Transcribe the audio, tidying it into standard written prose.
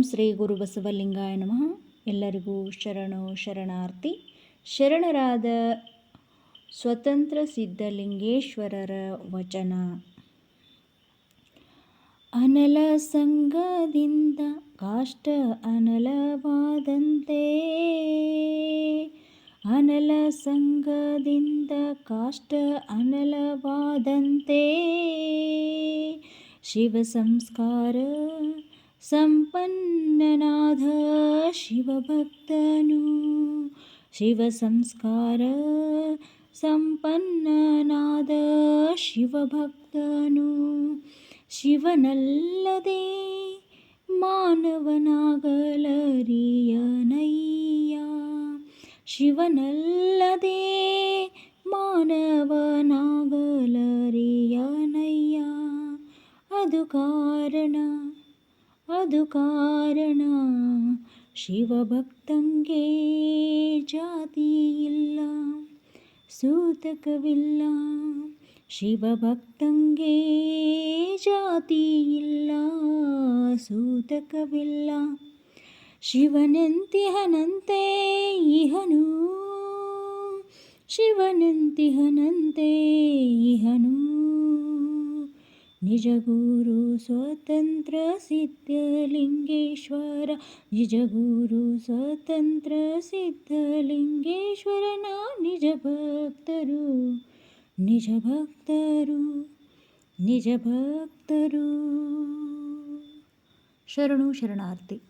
ಶ್ರೀ ಗುರು ಬಸವಲಿಂಗಾಯ ನಮಃ. ಎಲ್ಲರಿಗೂ ಶರಣು ಶರಣಾರ್ಥಿ. ಶರಣರಾದ ಸ್ವತಂತ್ರ ಸಿದ್ಧಲಿಂಗೇಶ್ವರರ ವಚನ. ಅನಲ ಸಂಗದಿಂದ ಕಾಷ್ಟ ಅನಲವಾದಂತೆ, ಅನಲ ಸಂಗದಿಂದ ಕಾಷ್ಟ ಅನಲವಾದಂತೆ, ಶಿವ ಸಂಸ್ಕಾರ ಸಂಪನ್ನನಾದ ಶಿವಭಕ್ತನು, ಶಿವ ಸಂಸ್ಕಾರ ಸಂಪನ್ನನಾದ ಶಿವಭಕ್ತನು, ಶಿವನಲ್ಲದೆ ಮಾನವನಾಗಲರಿಯನಯ್ಯ, ಶಿವನಲ್ಲದೆ ಮಾನವನಾಗಲರಿಯನಯ್ಯ. ಅದು ಕಾರಣ ಶಿವಭಕ್ತಂಗೆ ಜಾತಿಯಿಲ್ಲ, ಸೂತಕವಿಲ್ಲ. ಶಿವಭಕ್ತಂಗೆ ಜಾತಿಯಿಲ್ಲ, ಸೂತಕವಿಲ್ಲ. ಶಿವನೆಂತಿಹನಂತೆ ಇಹನು, ಶಿವನೆಂತಿಹನಂತೆ ಇಹನು, ನಿಜ ಗುರು ಸ್ವತಂತ್ರ ಸಿದ್ಧಲಿಂಗೇಶ್ವರ, ನಿಜ ಗುರು ಸ್ವತಂತ್ರ ಸಿದ್ಧಲಿಂಗೇಶ್ವರನ ನಿಜ ಭಕ್ತರು, ನಿಜ ಭಕ್ತರು, ನಿಜ ಭಕ್ತರು. ಶರಣು ಶರಣಾರ್ಥಿ.